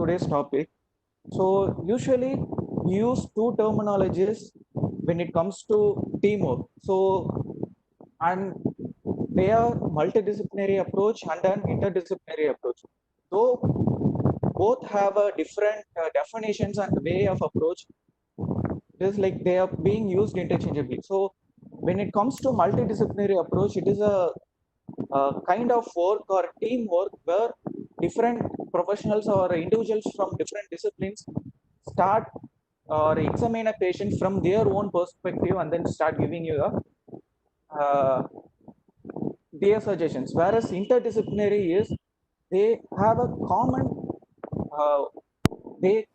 today's topic. So usually we use two terminologies when it comes to teamwork. And they are multidisciplinary approach and an interdisciplinary approach. Though both have a different definitions and way of approach, it is like they are being used interchangeably. So when it comes to multidisciplinary approach, it is a kind of work or teamwork where different professionals or individuals from different disciplines start or examine a patient from their own perspective and then start giving you uh, their suggestions. Whereas interdisciplinary is they have a common, uh, they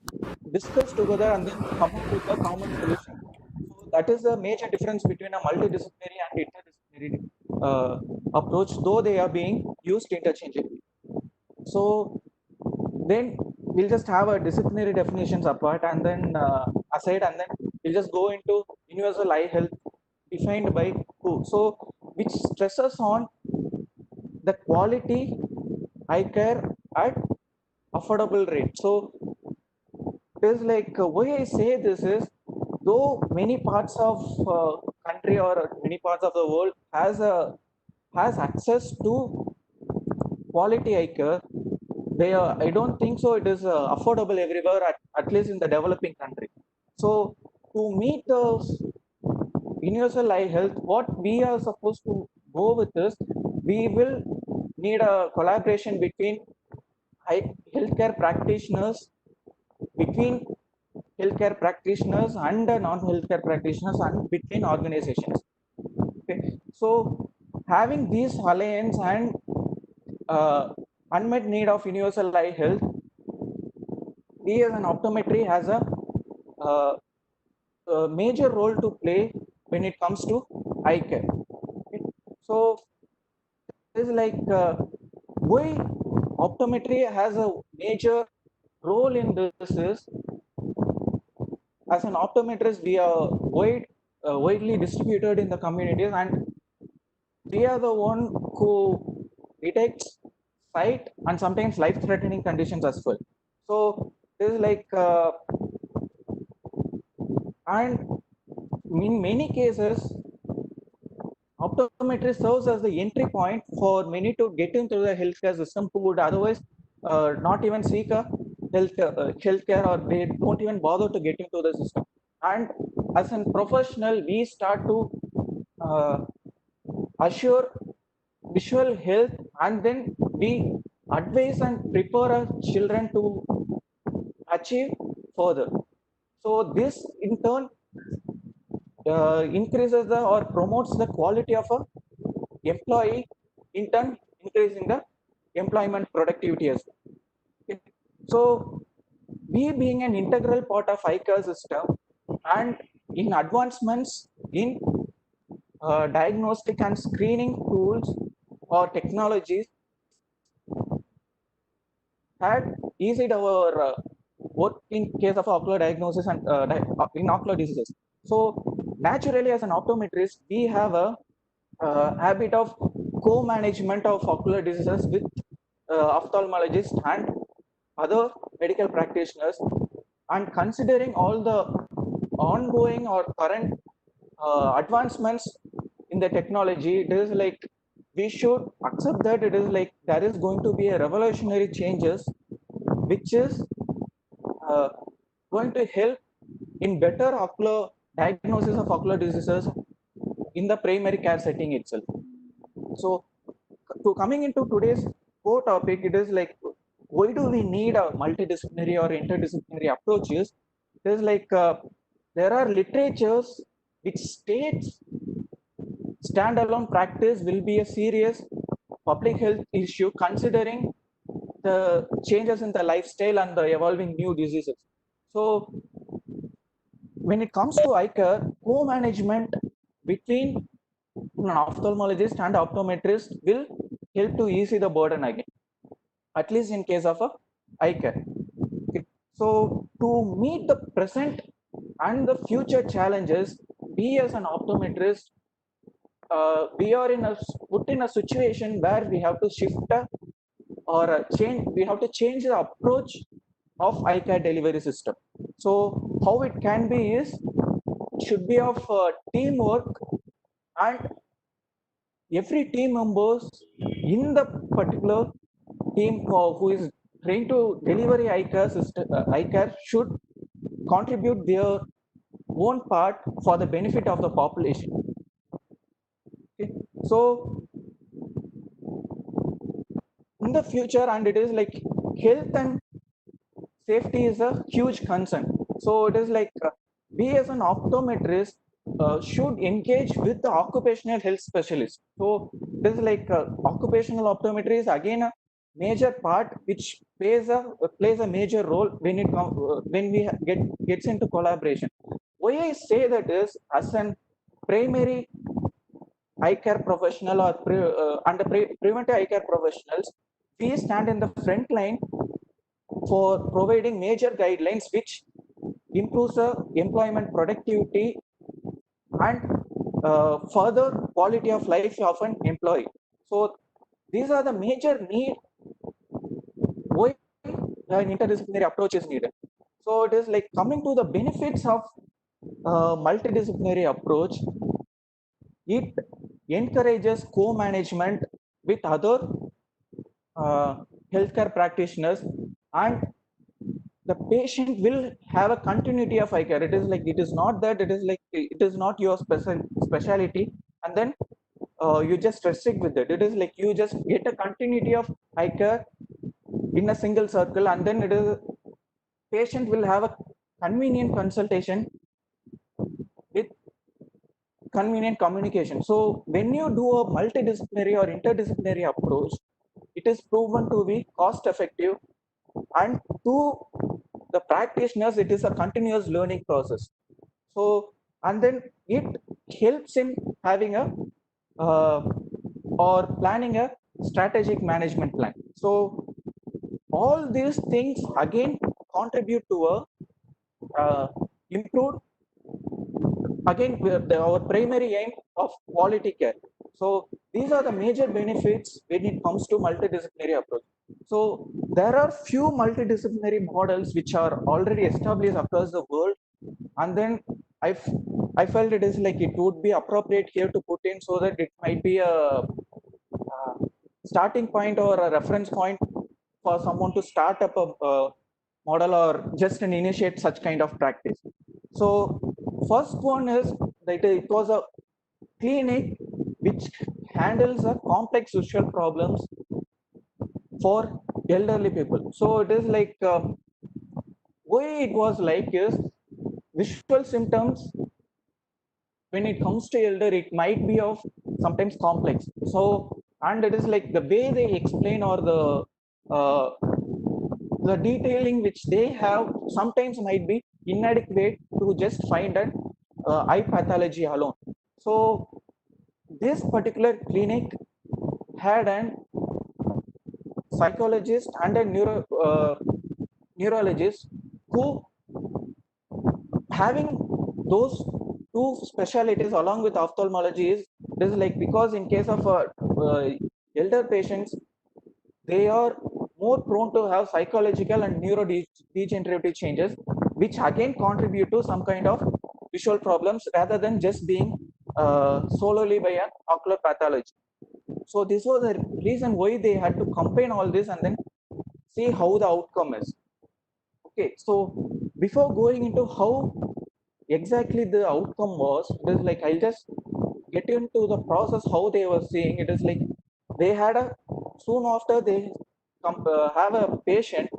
discuss together and then come up with a common solution. So that is the major difference between a multidisciplinary and interdisciplinary approach, though they are being used interchangeably. So then we'll just have a disciplinary definitions apart and then aside, and then we'll just go into universal eye health defined by who. So which stresses on the quality eye care at affordable rate. So it is like why I say this is, though many parts of country or many parts of the world has access to quality eye care, I don't think so it is affordable everywhere, at least in the developing country. So to meet the universal eye health, what we are supposed to go with is we will need a collaboration between healthcare practitioners, between healthcare practitioners and non-healthcare practitioners, and between organizations. Okay, so having these alliance and uh, unmet need of universal eye health, we as an optometry has uh, a major role to play when it comes to eye care. Okay. So it is like why optometry has a major role in this is, as an optometrist we are widely distributed in the communities, and we are the one who detects sight and sometimes life-threatening conditions as well. So this is like and in many cases optometry serves as the entry point for many to get into the healthcare system who would otherwise not even seek a healthcare, or they don't even bother to get into the system. And as a professional, we start to uh, assure visual health, and then we advise and prepare our children to achieve further. So this in turn increases the or promotes the quality of a employee, in turn increasing the employment productivity as well. Okay. So we being an integral part of ICAR system, and in advancements in diagnostic and screening tools or technologies had eased our work in case of ocular diagnosis and in ocular diseases. So naturally, as an optometrist, we have a habit of co-management of ocular diseases with ophthalmologists and other medical practitioners, and considering all the ongoing or current advancements in the technology, it is like we should accept that it is like there is going to be a revolutionary changes which is uh, going to help in better ocular diagnosis of ocular diseases in the primary care setting itself. So, to coming into today's core topic, it is like why do we need a multidisciplinary or interdisciplinary approaches? It is like there are literatures which states standalone practice will be a serious public health issue considering the changes in the lifestyle and the evolving new diseases. So when it comes to eye care, co-management between an ophthalmologist and optometrist will help to ease the burden again, at least in case of a eye care. Okay. So to meet the present and the future challenges, we as an optometrist, we are put in a situation where we have to shift or change. We have to change the approach of eye care delivery system. So how it can be is, it should be of teamwork, and every team members in the particular team who is trying to deliver a eye care system, eye care should contribute their own part for the benefit of the population. Okay. So in the future, and it is like health and safety is a huge concern. So it is like we as an optometrist should engage with the occupational health specialist. So it is like occupational optometry is again a major part which plays a major role when when we gets into collaboration. Why I say that is, as an primary eye care professional or preventive eye care professionals, we stand in the front line for providing major guidelines which improves the employment productivity and further quality of life of an employee. So these are the major need why an interdisciplinary approach is needed. So it is like coming to the benefits of multidisciplinary approach. It encourages co-management with other healthcare practitioners, and the patient will have a continuity of eye care. It is like, it is not that it is like it is not your specialty, and then you just restrict with it. It is like you just get a continuity of eye care in a single circle, and then it is patient will have a convenient consultation with convenient communication. So when you do a multidisciplinary or interdisciplinary approach, it is proven to be cost effective, and to the practitioners it is a continuous learning process. So and then it helps in having a uh, or planning a strategic management plan. So all these things again contribute to a improved, again our primary aim of quality care. So these are the major benefits when it comes to multidisciplinary approach. So there are few multidisciplinary models which are already established across the world, and then I felt it is like it would be appropriate here to put in, so that it might be a starting point or a reference point for someone to start up a model or just an initiate such kind of practice. So first one is that it was a clinic which handles a complex social problems for elderly people. So it is like why it was like is, visual symptoms when it comes to elder, it might be of sometimes complex. So and it is like the way they explain or uh, the detailing which they have sometimes might be inadequate to just find an eye pathology alone. So this particular clinic had an psychologist and a neurologist who having those two specialties along with ophthalmology is like, because in case of elder patients, they are more prone to have psychological and neurodegenerative changes, which again contribute to some kind of visual problems rather than just being solely by an ocular pathology. So this was the reason why they had to combine all this and then see how the outcome is. Okay, so before going into how exactly the outcome was, it is like I'll just get into the process how they were seeing. It is like they had a soon after they have a patient,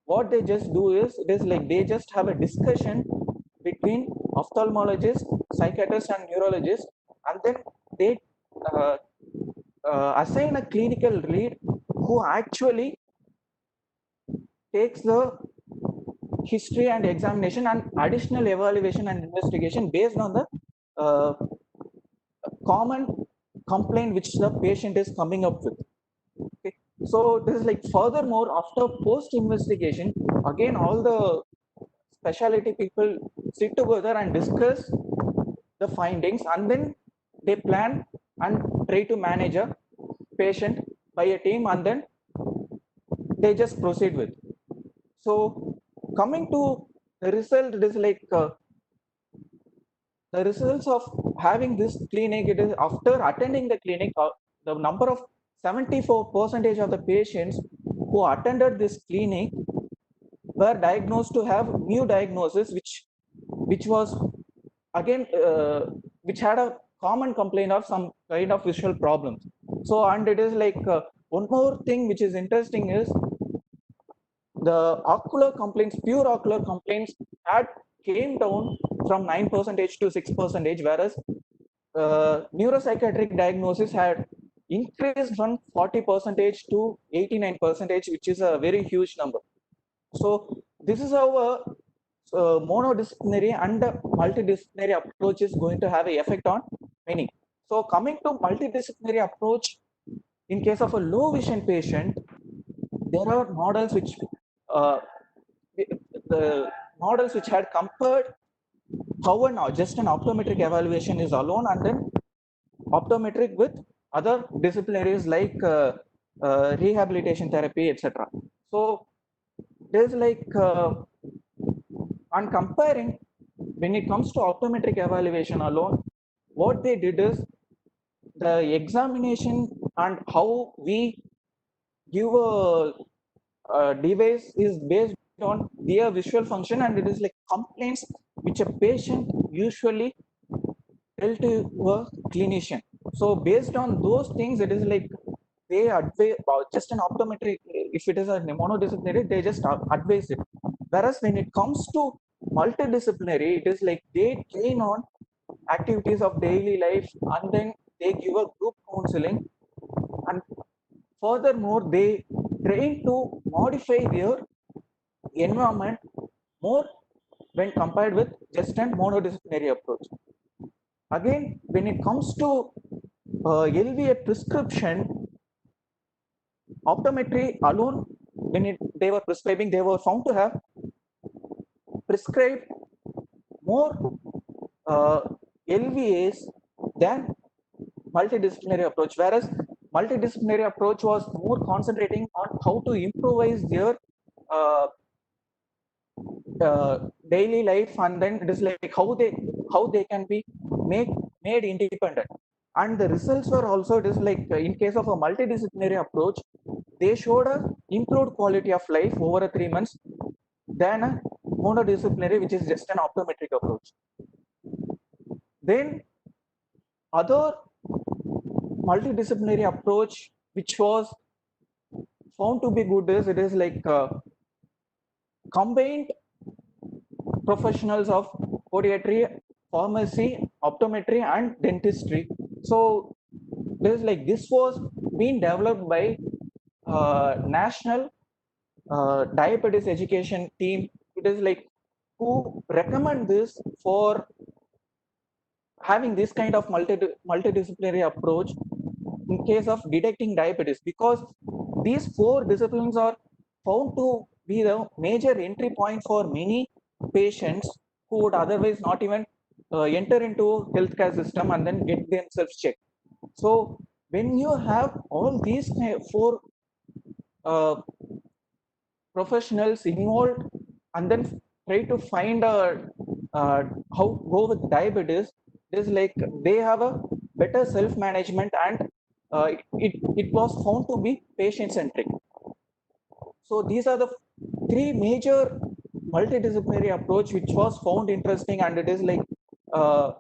what they just do is, it is like they just have a discussion between ophthalmologist, psychiatrist and neurologist, and then they uh, assign a clinical lead who actually takes the history and examination and additional evaluation and investigation based on the uh, common complaint which the patient is coming up with. Okay. So this is like, furthermore, after post investigation, again all the specialty people sit together and discuss the findings, and then they plan and try to manage a patient by a team, and then they just proceed with. So coming to the result, it is like the results of having this clinic, it is after attending the clinic, the number of 74% of the patients who attended this clinic were diagnosed to have new diagnosis, which was again which had a common complaint of some kind of visual problems. So, and it is like one more thing which is interesting is the ocular complaints, pure ocular complaints had came down from 9% to 6%, whereas neuropsychiatric diagnosis had increased from 40% to 89%, which is a very huge number. So this is how a monodisciplinary and multidisciplinary approach is going to have an effect on many. So coming to multidisciplinary approach, in case of a low vision patient, there are models which uh, the models which had compared how just an optometric evaluation is alone, and then optometric with other disciplinaries like rehabilitation therapy, etc. So there's like on comparing, when it comes to optometric evaluation alone, what they did is the examination and how we give a device is based on their visual function, and it is like complaints which a patient usually tell to a clinician. So based on those things, it is like they advise about just an optometric. If it is a monodisciplinary, they just advise it. Whereas when it comes to multidisciplinary, it is like they train on activities of daily life, and then they give a group counseling, and furthermore they train to modify their environment more when compared with just a monodisciplinary approach. Again, when it comes to LVA prescription, optometry alone, when they were prescribing, they were found to have prescribed more LVAs than multidisciplinary approach, whereas multidisciplinary approach was more concentrating on how to improvise their uh, daily life, and then it is like how they can be made independent. And the results were also, it is like in case of a multidisciplinary approach, they showed a improved quality of life over a 3 months than a monodisciplinary, which is just an optometric approach. Then other multidisciplinary approach which was found to be good is, it is like combined professionals of podiatry, pharmacy, optometry, and dentistry. So there's like this was being developed by national diabetes education team. It is like who recommend this for having this kind of multidisciplinary approach in case of detecting diabetes, because these four disciplines are found to be the major entry point for many patients who would otherwise not even enter into healthcare system and then get themselves checked. So when you have all these four uh, professionals involved, and then try to find how go with diabetes, it is like they have a better self management, and it was found to be patient centric. So these are the three major multidisciplinary approach which was found interesting, and it is like uh,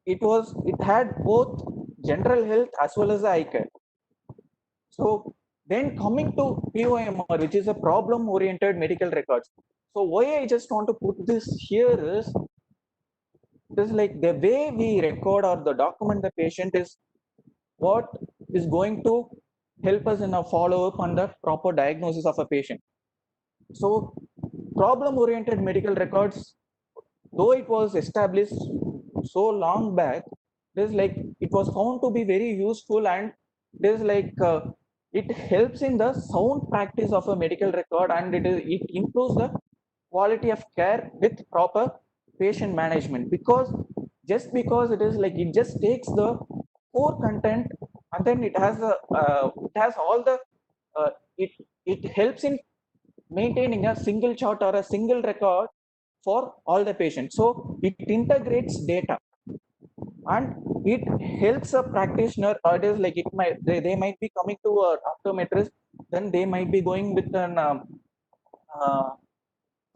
it had both general health as well as the eye care. So then coming to POMR, which is a problem-oriented medical records. So why I just want to put this here is, it is like the way we record or the document the patient is what is going to help us in a follow-up on the proper diagnosis of a patient. So problem-oriented medical records, though it was established so long back, there's like it was found to be very useful, and there's like it helps in the sound practice of a medical record, and it improves the quality of care with proper patient management. Because just because it is like it just takes the core content, and then it has all the uh, it it helps in maintaining a single chart or a single record for all the patients. So it integrates data and it helps a practitioner, or it is like it might they might be coming to a optometrist, then they might be going with an uh,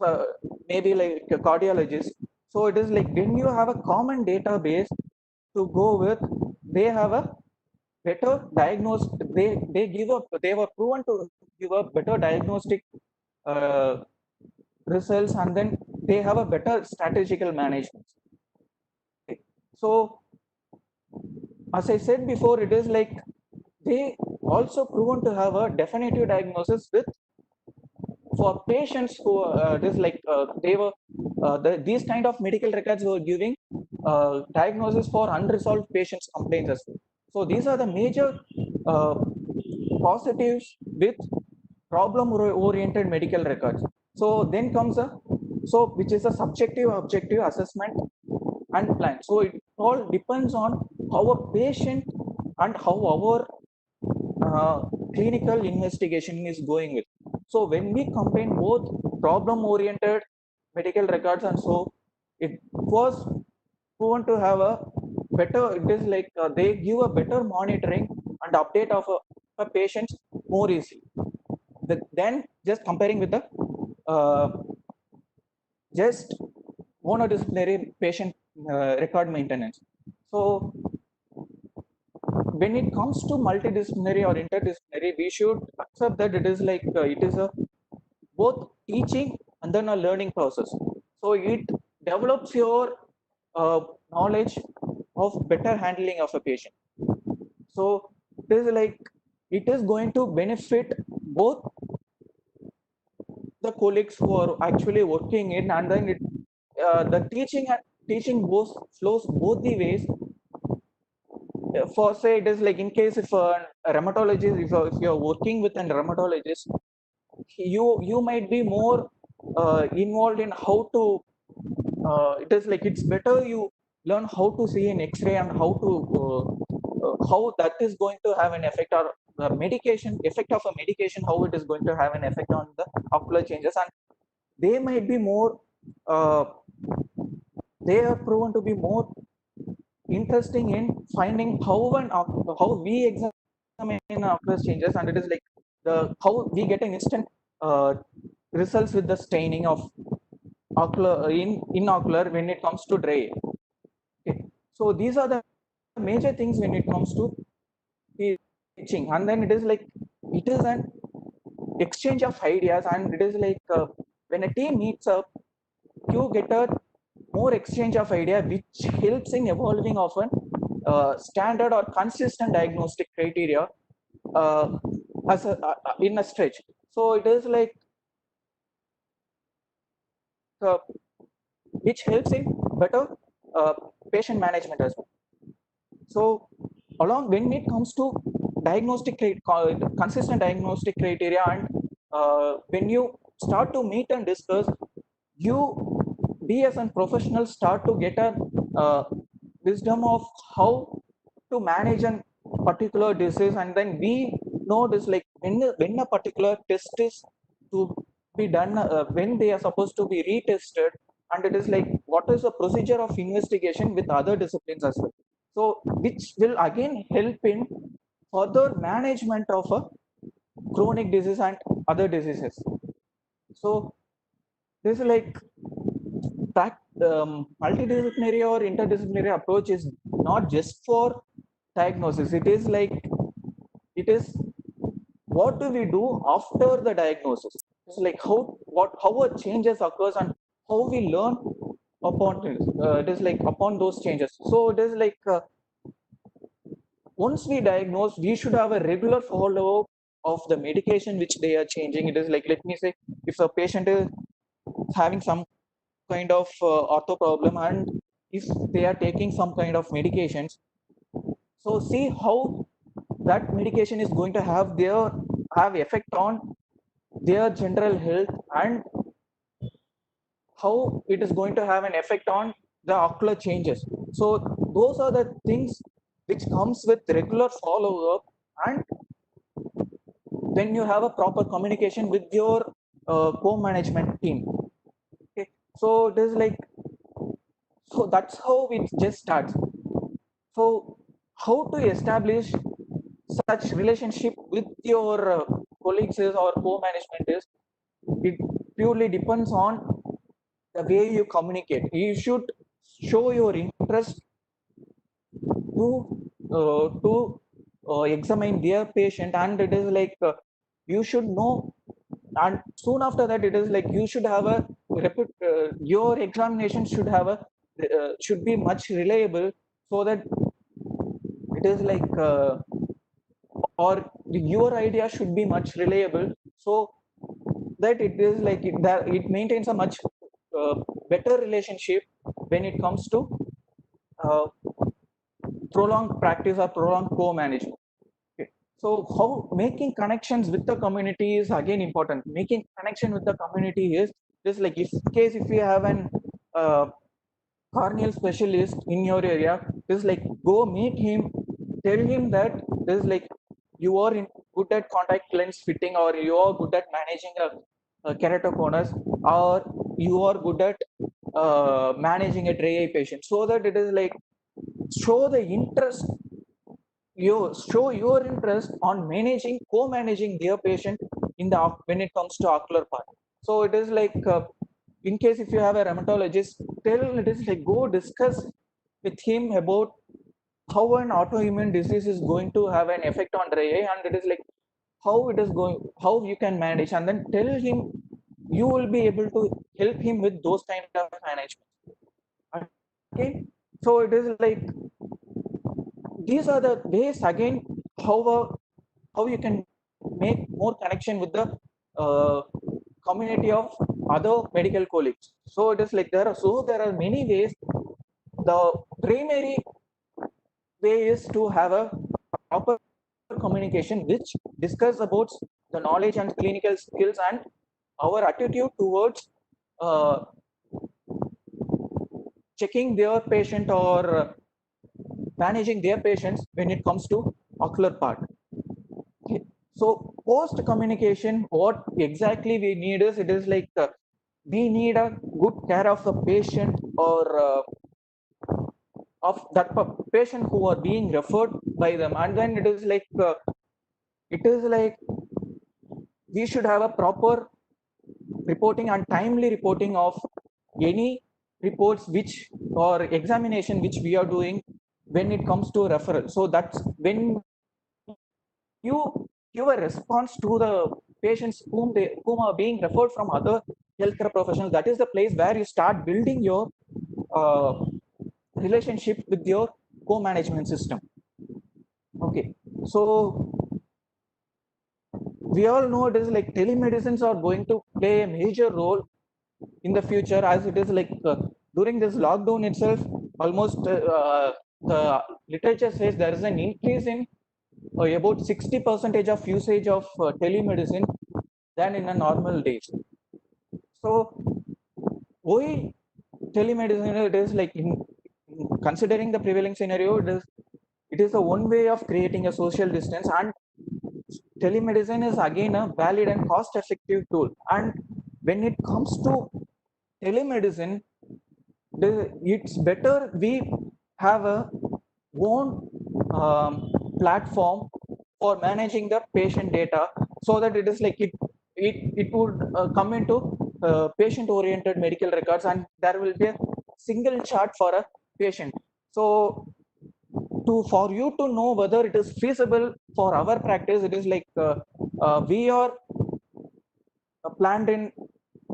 uh, maybe like a cardiologist. So it is like when you have a common database to go with, they have a better diagnose. They were proven to give a better diagnostic uh, results, and then they have a better strategical management. So as I said before, it is like they also proven to have a definitive diagnosis with for patients who this like they were these kind of medical records were giving diagnosis for unresolved patients complaints as well. So these are the major uh, positives with problem oriented medical records. So then comes a so which is a subjective objective assessment and plan. So it all depends on how a patient and how our uh, clinical investigation is going with. So when we combine both problem oriented medical records, and so it was proven to have a better, it is like they give a better monitoring and update of a patient more easy then just comparing with the uh, just monodisciplinary patient record maintenance. So when it comes to multidisciplinary or interdisciplinary, we should accept that it is like it is a both teaching and then a learning process. So it develops your knowledge of better handling of a patient. So it is like it is going to benefit both the colleagues who are actually working in, and then it the teaching both flows both the ways. For say it is like in case if a rheumatologist, if you're working with a rheumatologist, you might be more involved in how to it is like it's better you learn how to see an x-ray and how that is going to have an effect, or the medication effect of a medication, how it is going to have an effect on the ocular changes, and they might be more uh, they are proven to be more interesting in finding how we examine ocular changes, and it is like the how we get an instant results with the staining of ocular in ocular when it comes to dry. Okay. So these are the major things when it comes to teaching, and then it is like it is an exchange of ideas, and it is like when a team meets up, you get a more exchange of idea which helps in evolving of an standard or consistent diagnostic criteria uh, in a stretch. So it is like uh, which helps in better uh, patient management as well. So along when it comes to consistent diagnostic criteria, and when you start to meet and discuss, you we as a professional start to get a uh, wisdom of how to manage a particular disease, and then we know this like when a particular test is to be done, when they are supposed to be retested, and it is like what is the procedure of investigation with other disciplines as well. So which will again help in further management of a chronic disease and other diseases. So this is like that multidisciplinary or interdisciplinary approach is not just for diagnosis. It is like it is what do we do after the diagnosis. It's like how a changes occurs and how we learn upon it. It is like upon those changes. So it is like once we diagnose, we should have a regular follow up of the medication which they are changing. It is like, let me say, if a patient is having some kind of ortho problem, and if they are taking some kind of medications, so see how that medication is going to have effect on their general health, and how it is going to have an effect on the ocular changes. So those are the things which comes with regular follow up, and when you have a proper communication with your co-management team. Okay, so it is like, so that's how it just starts. So how to establish such relationship with your colleagues is or co-management is, it purely depends on the way you communicate. You should show your interest to examine their patient, and it is like you should know, and soon after that it is like you should have a your examination should have a should be much reliable, so that it is like or your idea should be much reliable, so that it is like that it maintains a much better relationship when it comes to uh, prolonged practice or prolonged co-management. Okay. So how making connections with the community is again important. Making connection with the community is just like, if in case if you have an uh, corneal specialist in your area, is like go meet him, tell him that is like you are good at contact lens fitting, or you are good at managing a keratoconus, or you are good at managing a dry eye patient, so that it is like show the interest, you show your interest on managing co-managing their patient in the when it comes to ocular part. So it is like in case if you have a rheumatologist, tell it is like go discuss with him about how an autoimmune disease is going to have an effect on dry eye, and it is like how it is going, how you can manage, and then tell him, you will be able to help him with those kind of management. Okay, so it is like these are the ways again how how you can make more connection with the uh, community of other medical colleagues. So it is like there are many ways. The primary way is to have a proper communication which discuss about the knowledge and clinical skills and our attitude towards uh, checking their patient or managing their patients when it comes to ocular part. Okay. So post communication, what exactly we need is, it is like we need a good care of the patient, or of that patient who are being referred by them, and then it is like we should have a proper reporting and timely reporting of any reports which or examination which we are doing when it comes to referral. So that's when you give a response to the patients whom are being referred from other healthcare professionals. That is the place where you start building your uh, relationship with your co-management system. Okay, so we all know it is like telemedicines are going to play a major role in the future, as it is like during this lockdown itself, almost the literature says there is an increase in about 60% of usage of telemedicine than in a normal days. So why telemedicine? It is like considering the prevailing scenario, it is a one way of creating a social distance, and telemedicine is again a valid and cost effective tool. And when it comes to telemedicine, it's better we have a own platform for managing the patient data, so that it is like it would come into patient oriented medical records, and there will be a single chart for a patient. So to for you to know whether it is feasible for our practice, it is like we are planned in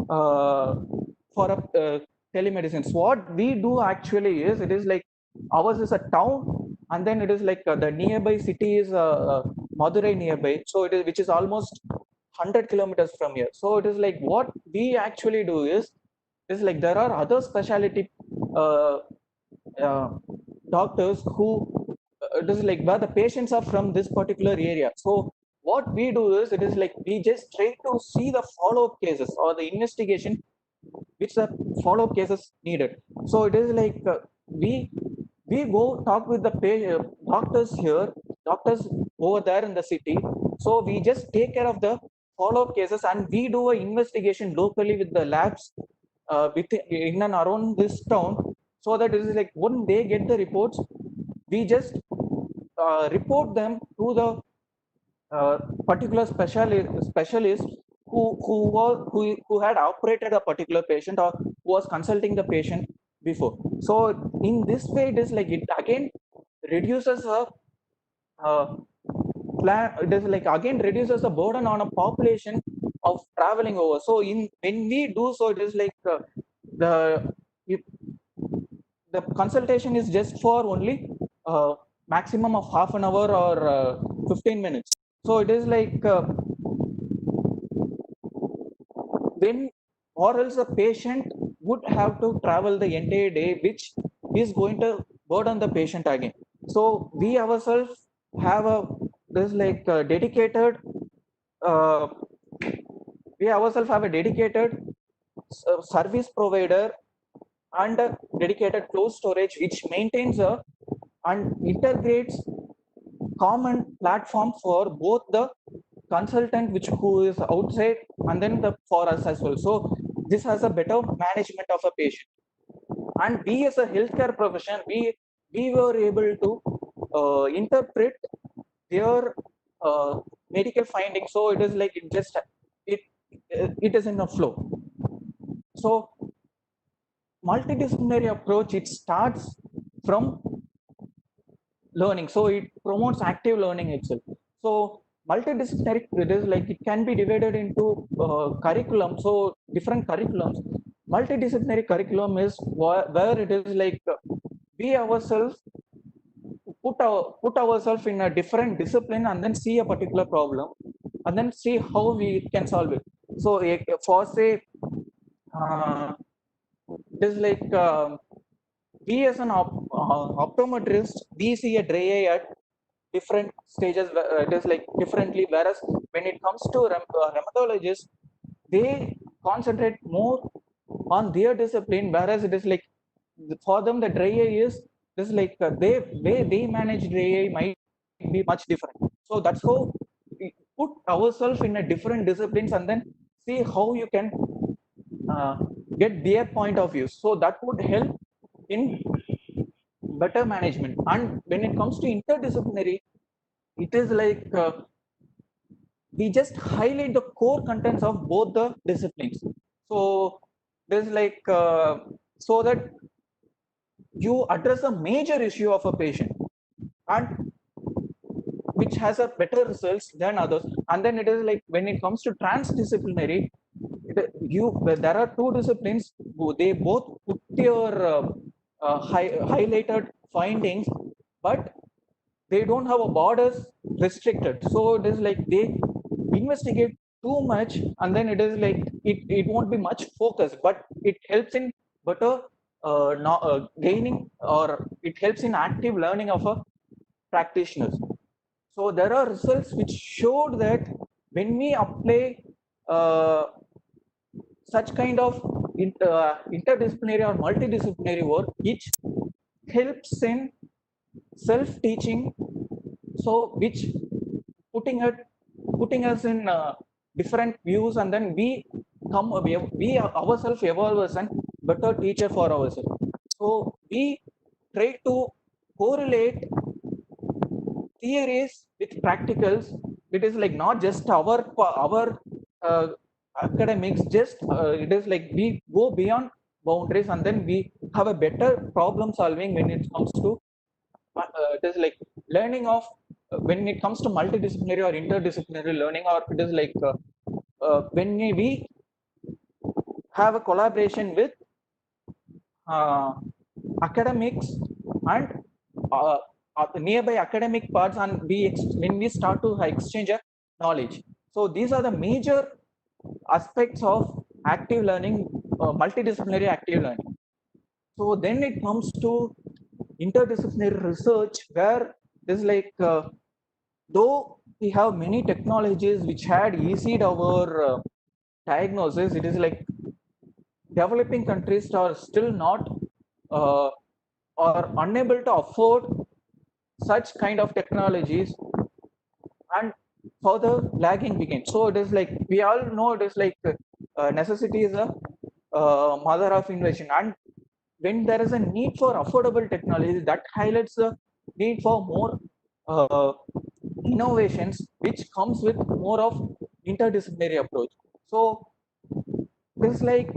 for a telemedicine. So what we do actually is, it is like ours is a town, and then it is like the nearby city is Madurai nearby, so it is which is almost 100 kilometers from here. So it is like what we actually do is like there are other specialty uh, uh, doctors who it is like where the patients are from this particular area. So what we do is, it is like we just try to see the follow-up cases or the investigation which the follow-up cases needed. So it is like we go talk with the doctors here, doctors over there in the city. So we just take care of the follow-up cases, and we do an investigation locally with the labs in and around this town, so that it is like when they get the reports, we just report them to the particular specialist who had operated a particular patient or who was consulting the patient before. So in this way, it is like it again reduces a uh, plan. It is like again reduces the burden on a population of traveling over. So in when we do so, it is like the if the consultation is just for only maximum of half an hour or 15 minutes. So it is like when or else a patient would have to travel the entire day, which is going to burden the patient again. So we ourselves have a this like dedicated uh, we ourselves have a dedicated service provider and a dedicated cloud storage which maintains a and integrates common platform for both the consultant which who is outside and then the for us as well. So this has a better management of a patient, and we as a healthcare profession, we were able to interpret their medical findings. So it is like it it is in a flow. So multidisciplinary approach, it starts from learning, so it promotes active learning itself. So multidisciplinary, it is like it can be divided into curriculum, so different curriculums. Multidisciplinary curriculum is where it is like we ourselves put ourselves in a different discipline and then see a particular problem and then see how we can solve it. So for say uh, it is like we as an optometrist, we see a dry eye at different stages. It is like differently, whereas when it comes to rheumatologists, they concentrate more on their discipline, whereas it is like for them the dry eye is this like they way they manage dry eye might be much different. So that's how we put ourselves in a different disciplines and then see how you can uh, get their point of view. So that would help in better management. And when it comes to interdisciplinary, it is like we just highlight the core contents of both the disciplines. So there's like so that you address a major issue of a patient and which has a better results than others. And then it is like when it comes to transdisciplinary, there are two disciplines they both put your highlighted findings, but they don't have a borders restricted. So it is like they investigate too much and then it is like it won't be much focus, but it helps in better gaining, or it helps in active learning of a practitioners. So there are results which showed that when we apply uh, such kind of interdisciplinary or multidisciplinary work, which helps in self-teaching, so which putting it putting us in different views, and then we ourselves evolve as a better teacher for ourselves. So we try to correlate theories with practicals. It is like not just our uh, academics, just it is like we go beyond boundaries and then we have a better problem solving when it comes to it is like learning of when it comes to multidisciplinary or interdisciplinary learning, or it is like when we have a collaboration with uh, academics and uh, nearby academic parts, and when we start to exchange a knowledge. So these are the major aspects of active learning, multidisciplinary active learning. So then it comes to interdisciplinary research, where there's like though we have many technologies which had eased our diagnosis, it is like developing countries are still not uh, or unable to afford such kind of technologies. And further lagging behind. So it is like we all know it is like necessity is a mother of invention, and when there is a need for affordable technology, that highlights the need for more uh, innovations, which comes with more of interdisciplinary approach. So this is like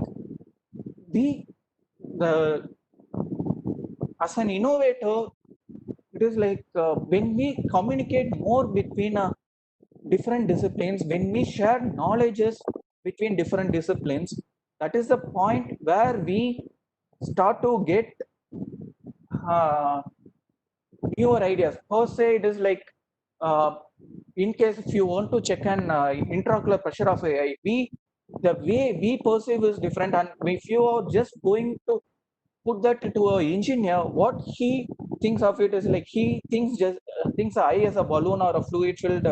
the as an innovator, it is like when we communicate more between different disciplines, when we share knowledges between different disciplines, that is the point where we start to get uh, newer ideas. Per se, it is like in case if you want to check an intraocular pressure of AI, the way we perceive is different, and if you are just going to put that to an engineer, what he thinks of it is like he thinks just thinks eye as a balloon or a fluid filled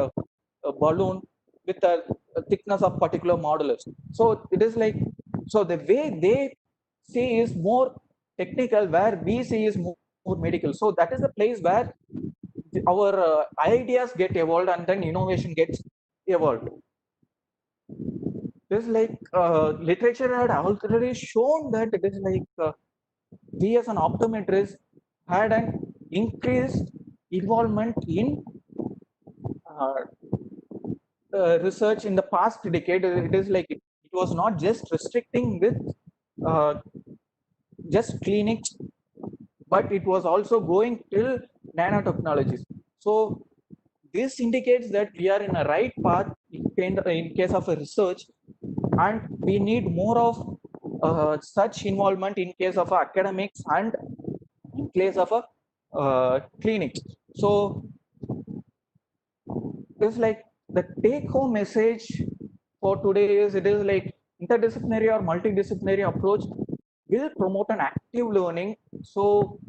balloon with a thickness of particular modulus. So it is like, so the way they see is more technical, where we see is more medical. So that is the place where our ideas get evolved and then innovation gets evolved. This like literature had already shown that it is like we as an optometrist had an increased involvement in uh, research in the past decade. It is like it was not just restricting with uh, just clinics, but it was also going till nanotechnologies. So this indicates that we are in a right path in case of a research, and we need more of such involvement in case of academics and in case of a clinics. So it's like the take home message for today is, it is like interdisciplinary or multidisciplinary approach will promote an active learning. So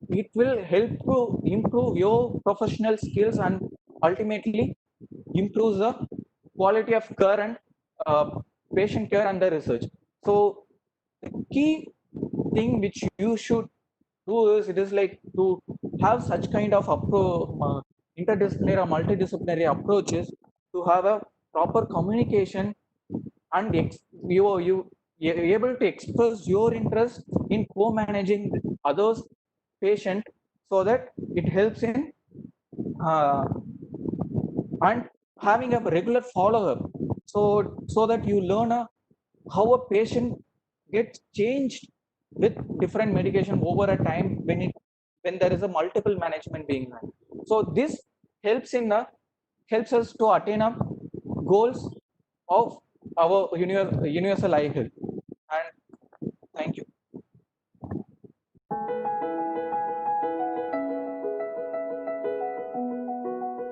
it will help to improve your professional skills and ultimately improves the quality of care and uh, patient care and the research. So the key thing which you should do is, it is like to have such kind of interdisciplinary or multidisciplinary approaches, to have a proper communication, and you're able to express your interest in co-managing others patient, so that it helps in uh, and having a regular follow-up, so that you learn how a patient gets changed with different medication over a time, when there is a multiple management being done. So this helps in helps us to attain up goals of our universal eye health.